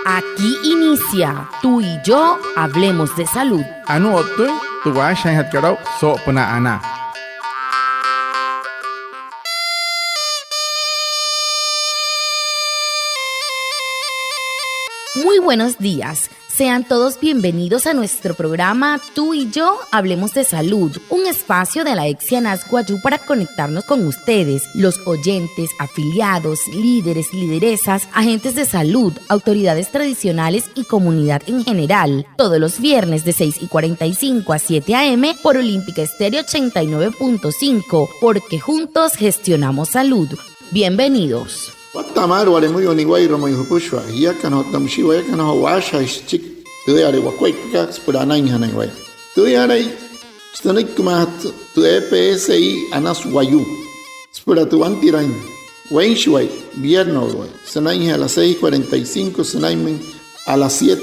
Aquí inicia Tú y yo hablemos de salud. Anu otu tuwa shanhat karau so puna ana. Muy buenos días. Sean todos bienvenidos a nuestro programa Tú y yo hablemos de salud, un espacio de la EXI Anazguayú para conectarnos con ustedes, los oyentes, afiliados, líderes, lideresas, agentes de salud, autoridades tradicionales y comunidad en general, todos los viernes de 6:45 a 7 a.m. por Olímpica Estéreo 89.5, porque juntos gestionamos salud. Bienvenidos. Watamar wale muy oniguay romo yupushwa ya kana tamshi wa kana washa chik tu yare wa kwai ka spura nai hana wai tu yare stanik ma tu EPSI anas wayu spura tu antirain wain shwai vierno wai sanai a las 6:45 sanai a las 7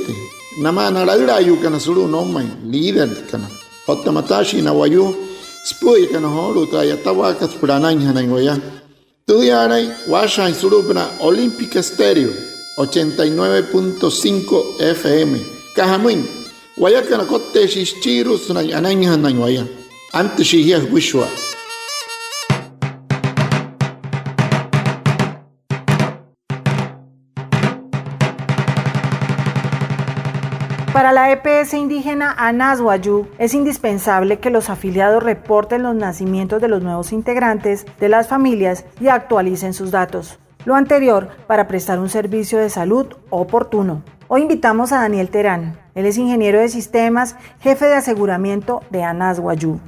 nama na la yu kana suru no mai líder kana hotamatashi na wayu spui kana horu ta ya tawaka spura nai hana wai Estudiaré Washa y Surupna Olímpica Estéreo 89.5 FM. Cajamuin, Guayacana Cote Shichiru Sunay Anaña Nañuaya. Antes Shihia Wishwa. Para la EPS indígena Anazguayú es indispensable que los afiliados reporten los nacimientos de los nuevos integrantes de las familias y actualicen sus datos. Lo anterior para prestar un servicio de salud oportuno. Hoy invitamos a Daniel Terán. Él es ingeniero de sistemas, jefe de aseguramiento de Anazguayú.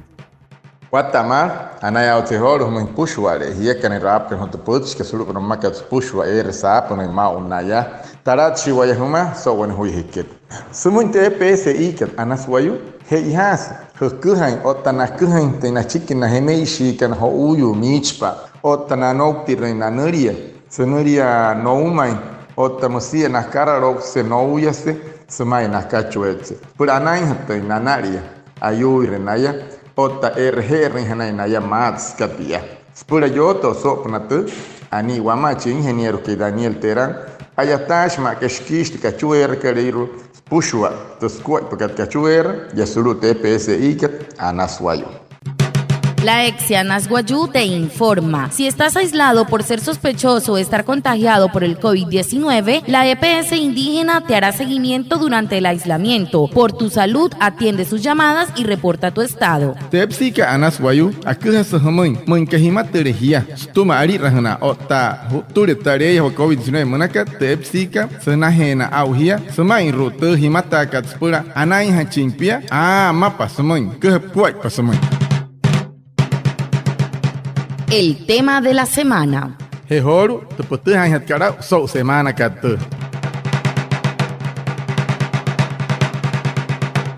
Watamar anaya otehor hum pushwale hiya kan rap kan hot puts ke sulu kan makat pushwa sa pon ma unaya tarat shiwaya huma so wan hui hiket sumun te PSI kan Anazguayú he ihas hukuhan otana kuhan te na chikin na hemeishi kan ho uyu michpa otana nokti reina nuria senuria no umai otamosia na kararok se no uyase semai na kachuetse por anai hatai nanaria ayu renaya Ota RG Rinjana ya Mats Katia. Spura yoto sopnatu ani wamachi ingeniero que Daniel Terán ayatash ma keshkish kachuer kariru pushwa toskuat pakat kachuer yasuru TPSI kat Anazguayú. La EXI Anazguayú te informa. Si estás aislado por ser sospechoso o estar contagiado por el COVID-19, la EPS indígena te hará seguimiento durante el aislamiento. Por tu salud, atiende sus llamadas y reporta tu estado. TPSI ka Anazguayú akuha sahamun mun kahimat terehia stuma ari rahana otta ture tare ho COVID-19 manaka TPSI ka sanahena auhia samain rutu himata kat spura anai hachimpia mapa samun ke puak pasamun. El tema de la semana. Hehoru te putu hanhat karau so semana katu.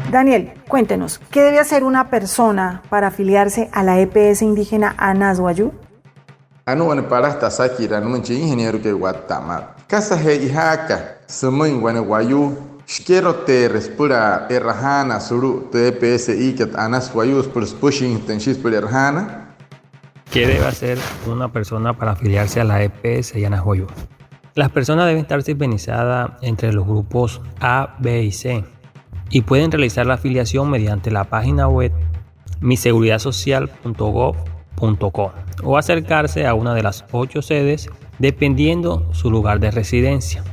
Daniel, cuéntenos, ¿qué debe hacer una persona para afiliarse a la EPS indígena Anazguayú? Anu wane paras tasaki ranu menchi ingeniero que Watamar. Casa he ihaka semun wane wayu Shkero te respura errahana suru te EPSI kat Anazguayú por pushing tenshis por errahana. ¿Qué debe hacer una persona para afiliarse a la EPS y Anazguayú? Las personas deben estar sintonizadas entre los grupos A, B y C y pueden realizar la afiliación mediante la página web miseguridasocial.gov.co o acercarse a una de las 8 sedes dependiendo su lugar de residencia.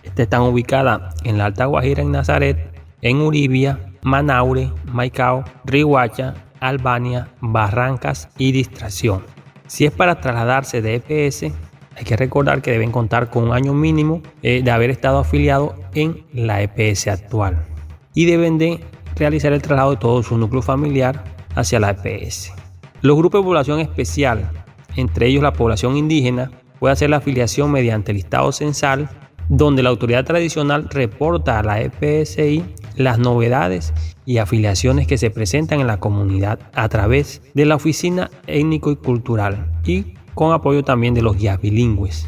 Estas están ubicadas en la Alta Guajira, en Nazaret, en Uribia, Manaure, Maicao, Riohacha, Albania, Barrancas y Distracción. Si es para trasladarse de EPS, hay que recordar que deben contar con un año mínimo de haber estado afiliado en la EPS actual y deben de realizar el traslado de todo su núcleo familiar hacia la EPS. Los grupos de población especial, entre ellos la población indígena, puede hacer la afiliación mediante listado censal, donde la autoridad tradicional reporta a la EPSI las novedades y afiliaciones que se presentan en la comunidad a través de la oficina étnico y cultural y con apoyo también de los guías bilingües.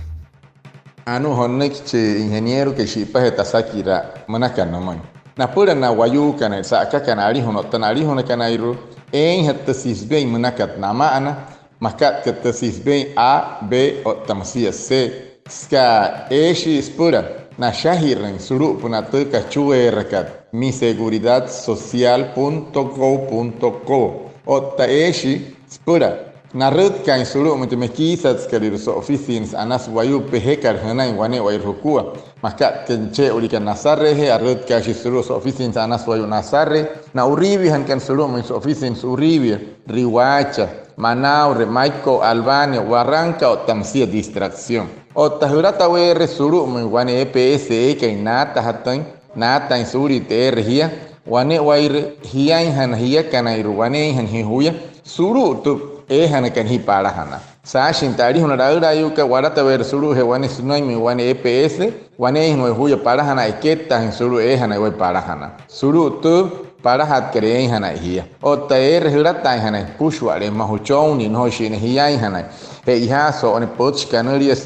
Anu honek che ingeniero que shipa hetasakira manakanaman. Napura na wayu kana saka kana ari hono tanari hono kana iru en hetasisbe manakat nama ana makat hetasisbe A B o tamsia C ska eshi spura na shahiren suru puna tuka chuerkat miseguridadsocial.go.co otta eshi spura na rutka in suru muito mekisat skalir so officines anas wayu pehekar hanai wane wair hukua maka kenche ulikan nasarre he rutka shi suru so officines anas wayu nasarre na uribi han kan suru muito officines uribi riwacha Manaure, Maico, Albania, Barranca o tamsia distracción. O tahurata were suru muy wane EPS que nata hatan nata in suri te regia wane wair hian han hia kana irwane han hihuya suru tu han kan hi para hana. Sashin tari hunara yuka warata were suru he wane sunai mi wane EPS wane no huya para hana eketa in suru han we para hana. Suru tu para hat creen hana hia o taer hirata hana pushwale mahuchoni no shin hia hana he iha so on poch kanarias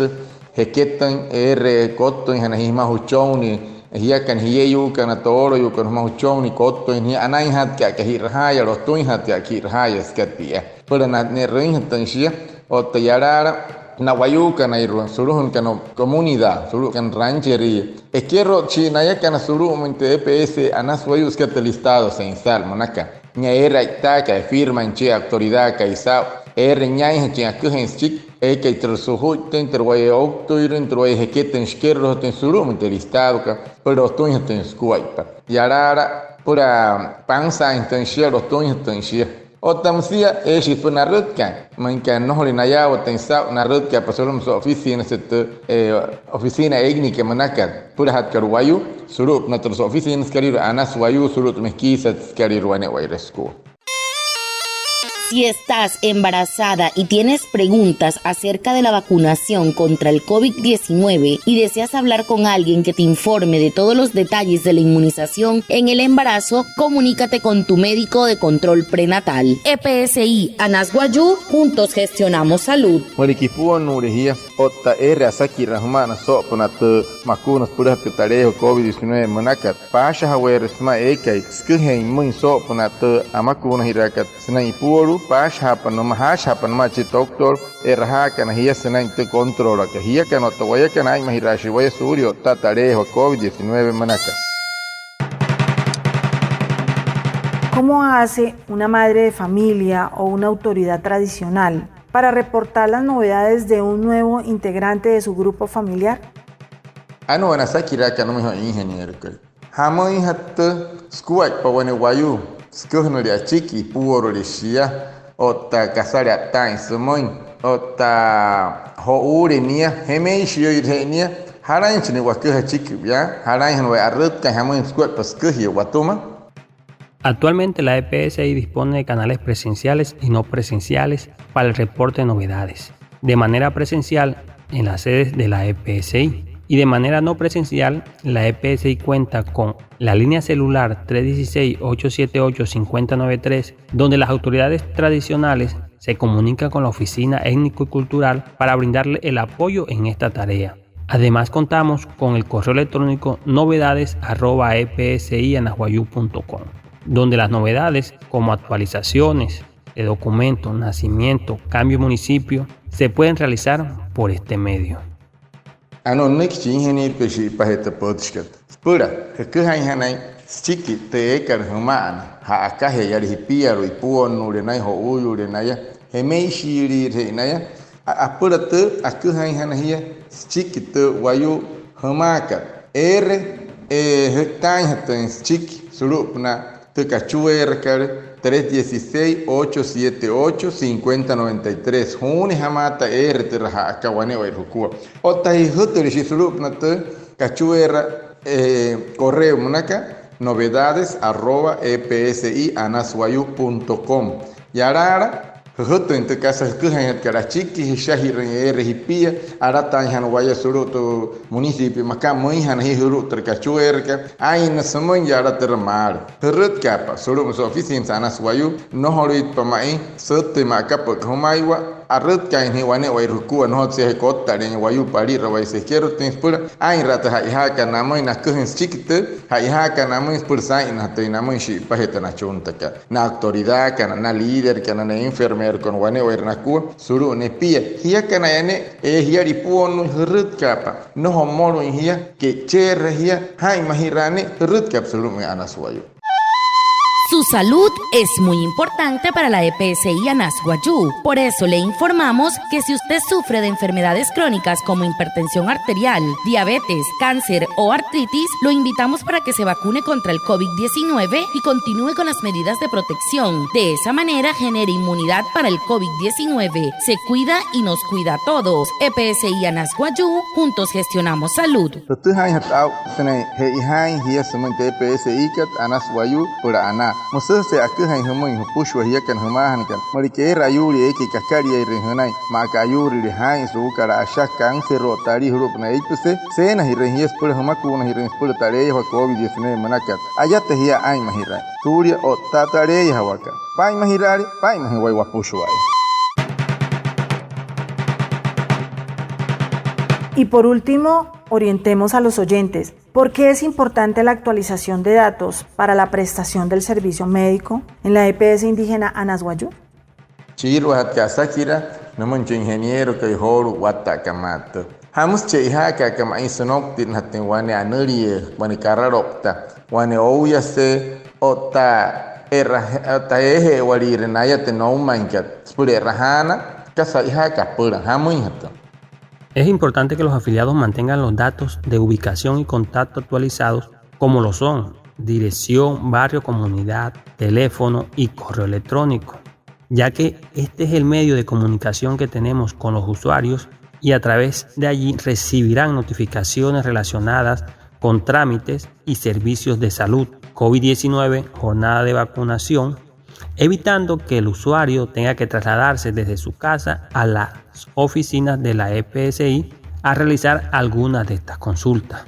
he ketan kotto hana hi mahuchoni hia kan hia yu kan toro yu kan mahuchoni kotto hi anai hat ka hirhaya los tuin hat ka hirhaya skatia pero na ne rein hatan shia o tayara na wayuka na iru suruhun kan comunidad suru kan rancheria quiero china ya kan suru mente EPS anas wayus que listados en sal monaka nya era ita firma en che autoridad ka isa nyai che akuhen chik que trusuhu tenter way octoir entro he keten skerro ten suru mente listado ka pero tuin ten skuaipa yarara pura pansa intensia los tuin intensia o tamsia eshi puna rutka manka no linaya o tensa na rutka pasolum so oficina set oficina técnica manaka pura hat karwayu surup na tos oficina skarir anas wayu surut meskisa skarir wane wairesku. Si estás embarazada y tienes preguntas acerca de la vacunación contra el COVID-19 y deseas hablar con alguien que te informe de todos los detalles de la inmunización en el embarazo, comunícate con tu médico de control prenatal. EPSI Anas Guayú, juntos gestionamos salud. Morikipuo nurehia otta asaki rahmana so ponat makunas pura tarejo COVID-19 manakat pasha hawer sma ekai skhen mun so ponat amakuna hirakat snai puru pas hapan no mahas hapan machi doctor erha kan hiya senang te controla que hiya kan to waya kan ai mahirashi waya suryo tatarejo COVID-19 manaka. ¿Cómo hace una madre de familia o una autoridad tradicional para reportar las novedades de un nuevo integrante de su grupo familiar? Ano wana sakira kan no ingeniero que hamoi hat skuak pa wane wayu skohno dia chiki puoro lishia ota kasaria tain sumoin ota houre nia hemeishi irenia harain chini wakuha chiki ya harain wa arrut ka hamoin skuak paskuhi watuma. Actualmente la EPSI dispone de canales presenciales y no presenciales para el reporte de novedades. De manera presencial en las sedes de la EPSI y de manera no presencial, la EPSI cuenta con la línea celular 316-878-5093, donde las autoridades tradicionales se comunican con la oficina étnico y cultural para brindarle el apoyo en esta tarea. Además contamos con el correo electrónico novedades@epsianasguayú.com, donde las novedades como actualizaciones de documentos, nacimiento, cambio de municipio se pueden realizar por este medio. Ano next ingeniero que si paheta podcast. Pura, que hanai stiki te ekar humana ha akahe yari hipia ro ipuon no renai ho uyu renaya hemei shiri renaya apura te akuhan hanahia stiki te wayu humaka hetain hatan stiki surupna te cachuer 316-878-5093 Juni hamata te raha akawane wa irukua otai huturi shisurupna te cachuera correo munaka novedades@epsianasguayú.com yarara hutu en tu casa kuhan karachiki hishahi rehipia arata han waya suruto municipio maka moihan hi huru tercachuerca aina samon yara termar hurut kapa suru so oficina Anas Guayú no horit pamai sote maka pot homaiwa arrut ka ni wane wai ruku no se kotta de wayu pari rawai se quiero tens pura ai rata ha ka namoi na kuhin chikte ha ka namoi pur sai na te namoi shi paheta na chunta ka na autoridad ka na líder ka na enfermer con wane wai na ku suru ne pia hia ka na ene hia ripuon rut kapa no homoro hia que cher hia hai mahirane rut kap suru me anaswayu. Su salud es muy importante para la EPSI ANAS Guayú. Por eso le informamos que si usted sufre de enfermedades crónicas como hipertensión arterial, diabetes, cáncer o artritis, lo invitamos para que se vacune contra el COVID-19 y continúe con las medidas de protección. De esa manera genere inmunidad para el COVID-19. Se cuida y nos cuida a todos. EPSI ANAS Guayú, juntos gestionamos salud. Masa se aku hai humoi pushwa hia kan humahan kan marike rayuri eki kakari ai rehanai maka yuri hai su kara asha kan se rotari hurup na ituse se na hirhies pur humaku na hirhies pur tare ha COVID-19 manakat ayat hia ai mahira surya o tatare hawaka pai mahirari pai mahwai wa pushwa. Y por último, orientemos a los oyentes. ¿Por qué es importante la actualización de datos para la prestación del servicio médico en la EPS indígena ANAS Guayú? Chiro hat kasakira namun ingeniero kai horu wata kamata. Hamus cheha ka kama isonok tin hatin wane anurie wane kararokta wane ouyase ota ota ehe wali renaya te no mankat spure rahana kasaiha kapura hamun hato. Es importante que los afiliados mantengan los datos de ubicación y contacto actualizados como lo son dirección, barrio, comunidad, teléfono y correo electrónico, ya que este es el medio de comunicación que tenemos con los usuarios y a través de allí recibirán notificaciones relacionadas con trámites y servicios de salud, COVID-19, jornada de vacunación, evitando que el usuario tenga que trasladarse desde su casa a las oficinas de la EPSI a realizar algunas de estas consultas.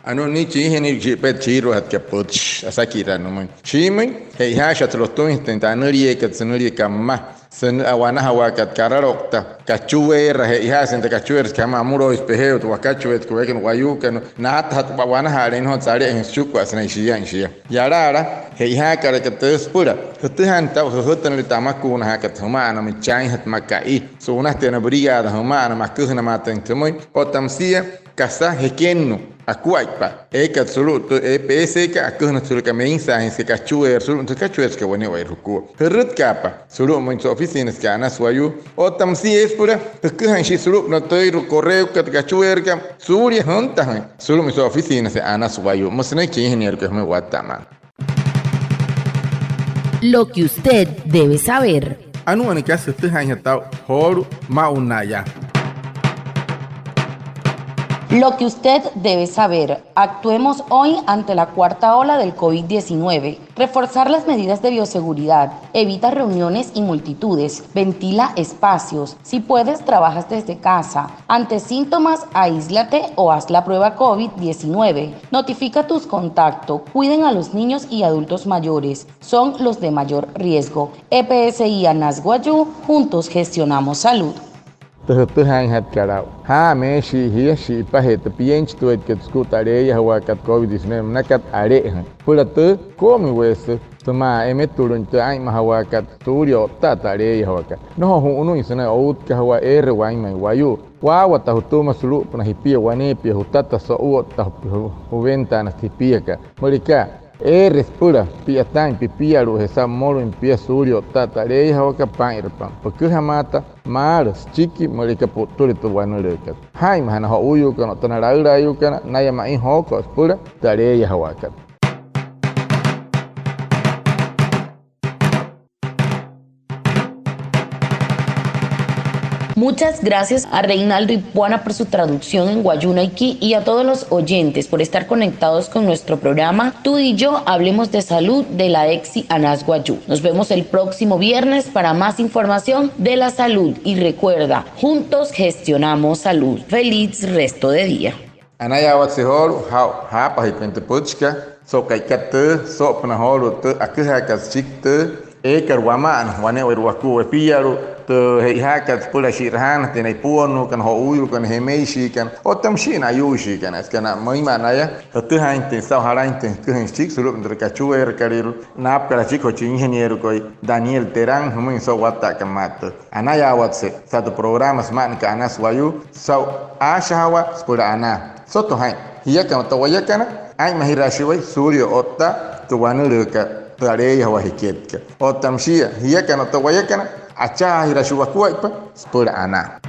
Ano ni chiheni jipet chiro hat kapuch asakira no man chimai hei hasha troto intentanuri ekatsanuri kamma sen awana hawakat kararokta kachuwe rahe hasen ta kachuwer kama muro ispeheo to wakachuet ko eken wayukan nat hat bawana haren ho sare en shukwa sana shia yarara hei hakara kates pura tuhan ta hotan li tamakuna hakat humana mi chai hat makai so una tena brigada humana makuhna maten tumoy otamsia kasa hekenno akuaipa eka sulu EPS ka akuhna sulu ka mensajes que kachuwer sulu to kachuwer que wene wai ruku herut kapa sulu mo so oficinas ka ANAS Guayú otam si es pura kuhan shi sulu no toy correo ka kachuwer ka suri honta sulu mo so oficinas de ANAS Guayú mosne que ingeniero que me guatama. Lo que usted debe saber. Anu ane ka se tuhan hatau horu maunaya. Lo que usted debe saber. Actuemos hoy ante la cuarta ola del COVID-19. Reforzar las medidas de bioseguridad. Evita reuniones y multitudes. Ventila espacios. Si puedes, trabajas desde casa. Ante síntomas, aíslate o haz la prueba COVID-19. Notifica tus contactos. Cuiden a los niños y adultos mayores. Son los de mayor riesgo. EPSI ANAS Guayú. Juntos gestionamos salud. Tuhan hat karau ha me shi hia shi pahet piench tuet que discutare ya wakat COVID-19 nakat are pula tu komi wese tuma emeturun tu ai mahawakat turio tatare ya wakat no hu unu isana out ka wa er wa mai wayu wa wata hutuma sulu puna hipia wane pia hutata so uota huventa na hipia ka morika eres pura pia tan pipia ru esa moro en pia surio tatare ya wakat pairpan porque hamata maras chiki morika potore tu wano lekat hai mahana ho uyu kana tanara ura kana naya mai ho ko pura tare ya wakat. Muchas gracias a Reinaldo Ipuana por su traducción en Guayunaiki y a todos los oyentes por estar conectados con nuestro programa Tú y yo hablemos de salud de la EPSI ANAS Guayú. Nos vemos el próximo viernes para más información de la salud y recuerda, juntos gestionamos salud. Feliz resto de día. Anaya watsihor ha pa hipente puchka so kaikate so panahoro te akuha kasikte ekar waman wane werwaku piaru tu heihakat pula shirhan tinai puonu kan ho uyu kan hemeishi kan otam shina yushi kan askana mai manaya tu hainte sa harainte tu hinchik sulu ndr kachuer karil nap kala chiko chi ingeniero koi Daniel Terán humin so wata kamat anaya watse satu programas man ka anas wayu so ashawa pula ana soto hai hiya kan to wayakana ai mahirashi wai suryo otta tu wanuruka tareya wa hiket otam shia hiya kan to wayakana acha hirashuwa kuaipa pula ana